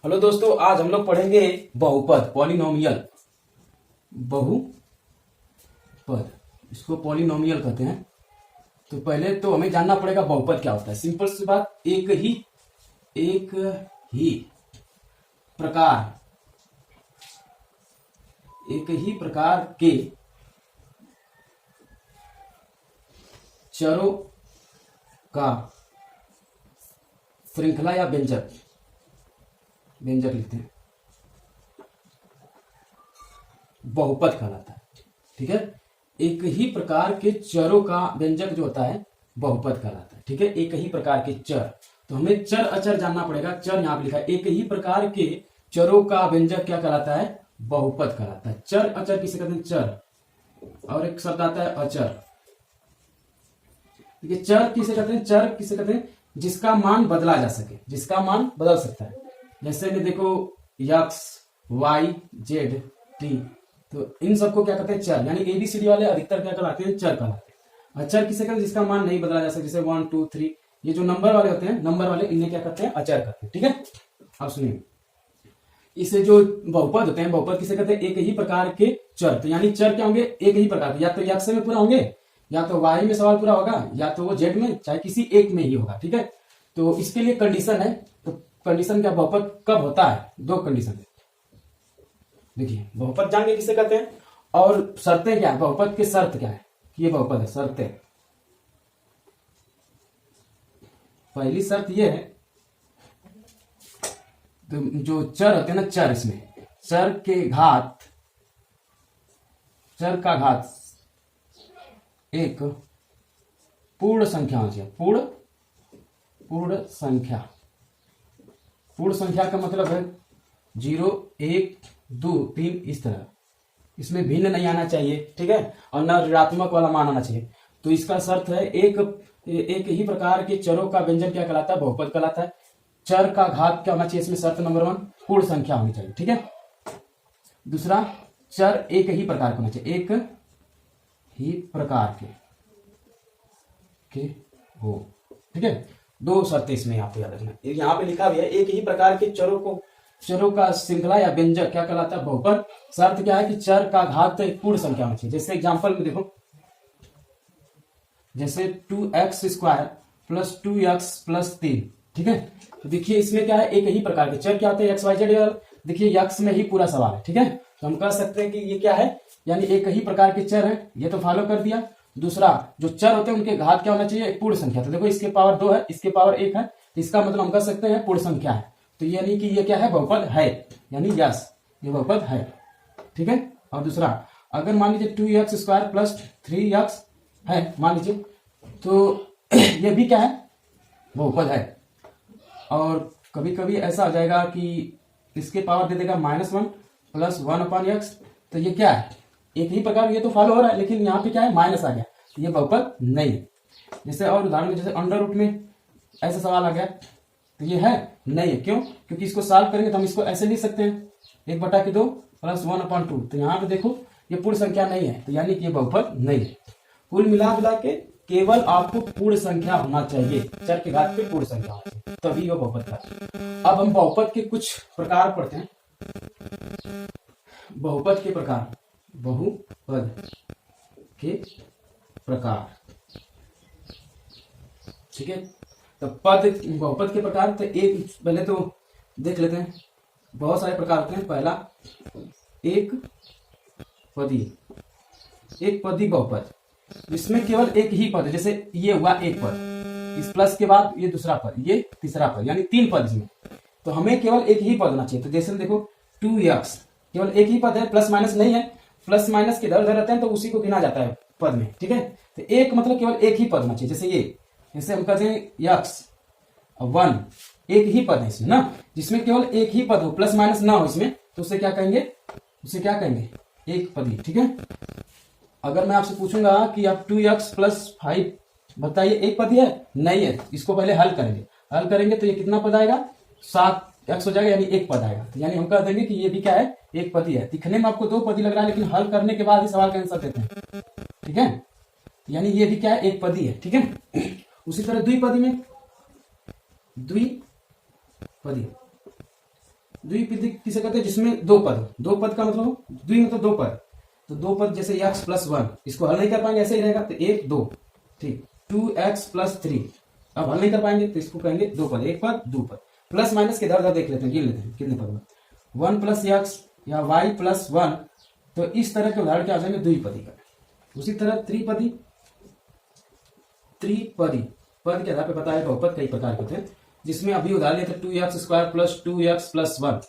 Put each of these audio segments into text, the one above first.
Hello दोस्तों, आज हम लोग पढ़ेंगे बहुपद, पॉलिनोमियल। बहुपद, इसको पॉलिनोमियल कहते हैं। तो पहले तो हमें जानना पड़ेगा बहुपद क्या होता है। सिंपल सी बात, एक ही प्रकार के चरों का श्रृंखला या व्यंजक लिखते हैं, बहुपद कहलाता है। ठीक है, एक ही प्रकार के चरों का व्यंजक जो होता है बहुपद कहलाता है। ठीक है, एक ही प्रकार के चर, तो हमें चर अचर जानना पड़ेगा। चर यहां पे लिखा है, एक ही प्रकार के चरों का व्यंजक क्या कहलाता है? बहुपद कहलाता है। चर अचर किसे कहते हैं? चर, और एक शब्द आता है अचर। देखिए, चर किसे कहते हैं? चर किसे कहते हैं? जिसका मान बदला जा सके, जिसका मान बदल सकता है। जैसे कि देखो, यक्स, वाई, जेड, टी, तो इन सबको क्या कहते हैं? चर। यानी एबीसीडी वाले अधिकतर क्या कहलाते हैं? चर कहलाते हैं। अचर किसे कहते हैं? जिसका मान नहीं बदला जा सकता। जैसे 1 2 3, ये जो नंबर वाले होते हैं, नंबर वाले, इन्हें क्या कहते हैं? अचर कहते हैं। ठीक है, अब सुनिए, इसे जो बहुपद होते हैं, बहुपद किसे कहते हैं? एक ही प्रकार के चर। तो यानी चर क्या होंगे? एक ही प्रकार के, या तो यक्स में पूरा होंगे, या तो वाई में सवाल पूरा होगा, या तो वो जेड में, चाहे किसी एक में ही होगा। ठीक है, तो इसके लिए कंडीशन है। तो कंडीशन क्या, बहुपद कब होता है? दो कंडीशन है। देखिए, बहुपद जानेंगे किसे कहते हैं, और शर्तें क्या है, बहुपद की शर्त क्या है कि ये बहुपद है। शर्तें, पहली शर्त ये है, तो जो चर होते हैं ना, चर, इसमें चर का घात एक पूर्ण संख्या होनी चाहिए। पूर्ण संख्या का मतलब है 0 1 2 3, इस तरह। इसमें भिन्न नहीं आना चाहिए। ठीक है, और न ऋणात्मक वाला मान आना चाहिए। तो इसका शर्त है, एक ही प्रकार के चरों का व्यंजन क्या कहलाता है? बहुपद कहलाता है। चर का घात क्या होना चाहिए? इसमें शर्त नंबर 1, पूर्ण संख्या होनी चाहिए। ठीक है, दूसरा, चर एक ही प्रकार का होना चाहिए। एक ही प्रकार के हो। ठीक है, दो शर्तें इसमें आपको याद रखना। यहाँ पे लिखा हुआ है, एक ही प्रकार के चरों का श्रृंखला या व्यंजक क्या कहलाता है? बहुपद। शर्त क्या है कि चर का घात एक पूर्ण संख्या होनी चाहिए। जैसे एग्जांपल में देखो, जैसे 2x² प्लस 2x प्लस 3। ठीक है, तो देखिए इसमें क्या है, एक ही प्रकार के चर क्या होते हैं? XYZ। देखिए, यक्स में ही पूरा सवाल है। ठीक है, तो हम कह सकते हैं कि ये क्या है, यानी एक ही प्रकार के चर है। ये तो फॉलो कर दिया। दूसरा, जो चर होते हैं उनके घात क्या होना चाहिए? एक पूर्ण संख्या। तो देखो, इसके पावर 2 है, इसके पावर 1 है, तो इसका मतलब हम कह सकते हैं पूर्ण संख्या है। तो यानी कि ये क्या है? बहुपद है, यानी यस, ये बहुपद है। ठीक है, और दूसरा, अगर मान लीजिए 2x² प्लस 3x है, मान लीजिए, तो ये भी क्या है? बहुपद है। और कभी कभी ऐसा हो जाएगा कि इसके पावर दे देगा -1 प्लस 1/x, तो ये क्या है? एक ही प्रकार, ये तो फॉलो हो रहा है, लेकिन यहाँ पे क्या है? माइनस आ गया, तो ये बहुपद नहीं है। जैसे और उदाहरण में, जैसे अंडर रूट में ऐसा सवाल आ गया, तो ये है नहीं है। क्यों? क्योंकि इसको सॉल्व करेंगे तो हम इसको ऐसे लिख सकते हैं, 1/2 प्लस 1/2। तो यहाँ पे देखो, ये पूर्ण संख्या नहीं है, तो यानी कि ये बहुपद नहीं है। कुल मिला जुला के केवल आपको पूर्ण संख्या होना चाहिए, चर के घात पे पूर्ण संख्या होना चाहिए, तभी वो बहुपद का। अब हम बहुपद के कुछ प्रकार पढ़ते हैं। बहुपद के प्रकार, बहुपद के प्रकार। ठीक है, तो बहुपद के प्रकार, तो एक पहले तो देख लेते हैं। बहुत सारे प्रकार होते हैं। पहला, एक पदी बहुपद, इसमें केवल एक ही पद है। जैसे ये हुआ एक पद, इस प्लस के बाद ये दूसरा पद, ये तीसरा पद, यानी 3 पद इसमें। तो हमें केवल एक ही पद होना चाहिए। तो जैसे देखो, 2x, केवल एक ही पद है, प्लस माइनस नहीं है। प्लस माइनस के इधर उधर रहते हैं तो उसी को गिना जाता है पद में। ठीक है, तो एक मतलब केवल एक ही पद होना चाहिए। जैसे ये, जैसे हम कहते हैं x 1, एक ही पद है इसमें ना, जिसमें केवल एक ही पद हो, प्लस माइनस ना हो इसमें, तो उसे क्या कहेंगे? एक पदी। ठीक है, अगर मैं आपसे पूछूंगा कि आप 2x प्लस 5 बताइए, एक पदी है? नहीं है। इसको पहले हल करेंगे तो ये कितना पद आएगा? 7x हो जाएगा, यानी एक पद आएगा। तो यानी हम कह देंगे कि ये भी क्या है? एक पदी है। दिखने में आपको 2 पदी लग रहा है, लेकिन हल करने के बाद ही सवाल का आंसर देते हैं। ठीक है, यानी ये भी क्या है? एक पदी है। ठीक है, उसी तरह द्विपदी में, द्विपदी द्विपदी किसे कहते हैं? जिसमें दो पद हो। दो पद का मतलब द्वि मतलब दो पद, तो दो पद जैसे x प्लस 1, इसको हल नहीं कर पाएंगे, ऐसे ही रहेगा, तो 1 2, ठीक। 2x प्लस 3, अब हल नहीं कर पाएंगे तो इसको कहेंगे दो पद, एक पद दो पद। प्लस माइनस के इधर देख लेते हैं, गिन लेते हैं कितने पद में। 1 प्लस x या y प्लस 1, तो इस तरह के उदाहरण क्या आ जाएंगे? द्विपदी का। उसी तरह त्रिपदी, त्रिपदी पद के आधार पर पता है बहुपद कई प्रकार के होते हैं, जिसमें अभी उदाहरण लेते 2x square plus 2x plus 1,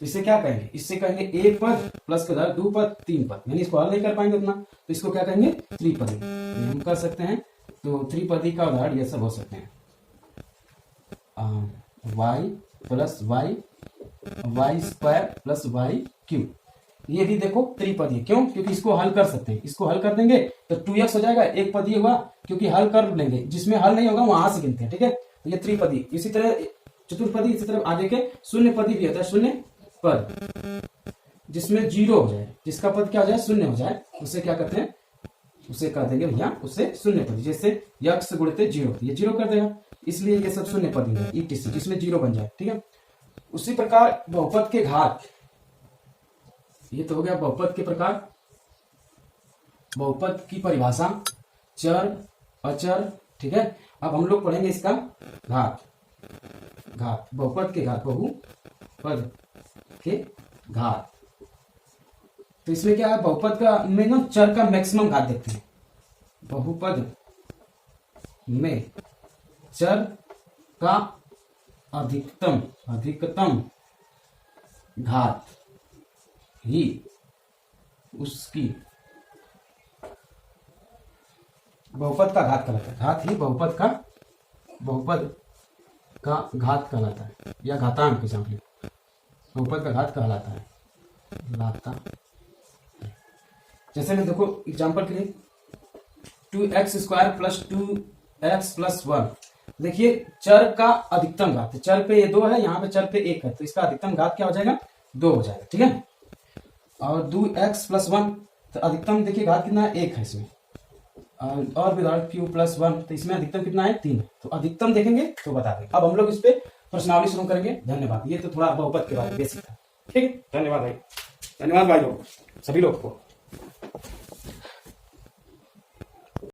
तो इसे क्या कहेंगे? इससे कहेंगे एक पद प्लस के उदाहरण दो पद तीन पद, यानी इसको हल नहीं कर पाएंगे उतना, तो इसको क्या कहेंगे? त्रिपदी। हम कर सकते हैं, तो त्रिपदी का उदाहरण ये सब हो सकते हैं, y plus y square plus y cube, ये भी देखो त्रिपदी। क्यों? क्योंकि इसको हल कर सकते हैं, इसको हल कर देंगे तो 2x हो जाएगा, एक पद ये हुआ, क्योंकि हल कर लेंगे, जिसमें हल नहीं होगा वहां से गिनते हैं, ठीक है। तो ये त्रिपदी। इसी तरह चतुर्पदी, इसी तरह आगे के शून्य पदी भी होता है, शून्य पद जिसमें जीरो हो जाए, जिसका पद क्या हो जाए? शून्य हो जाए, उसे क्या करते हैं? उसे कर देंगे भैया, उसे शून्य पदी। जैसे x गुणित 0, ये जीरो कर देगा, इसलिए ये सब शून्य पदी है, ETC, जिसमें जीरो बन जाए, ठीक है। उसी प्रकार बहुपद के घात, ये तो हो गया बहुपद के प्रकार। बहुपद की परिभाषा, चर अचर, ठीक है। अब हम लोग पढ़ेंगे इसका घात। घात, बहुपद के घात, बहुपद के घात। तो इसमें क्या है? बहुपद का में ना चर का मैक्सिमम घात देखते हैं। बहुपद में चर का अधिकतम घात ही उसकी बहुपद का घात कहलाता है। घात ही बहुपद का घात कहलाता है, या घातांक बहुपद का घात कहलाता है, लाता। जैसे मैं देखो एग्जांपल के लिए 2x square plus 2x plus 1, देखिए चर का अधिकतम घात, चर पे ये 2 है, यहाँ पे चर पे 1 है, तो इसका अधिकतम घात क्या हो जाएगा? 2 हो जाएगा, ठीक है। और 2x प्लस 1, तो अधिकतम देखिए घात कितना है? 1 है इसमें। और भी उदाहरण q प्लस 1, तो इसमें अधिकतम कितना है? 3 है। तो अधिकतम देखेंगे तो बता देंगे। अब हम लोग इस पे प्रश्नावली शुरू करेंगे। धन्यवाद। ये तो थोड़ा बहुपद के बारे में बेसिक था, ठीक है। धन्यवाद भाई, धन्यवाद भाई लोग, सभी लोग को।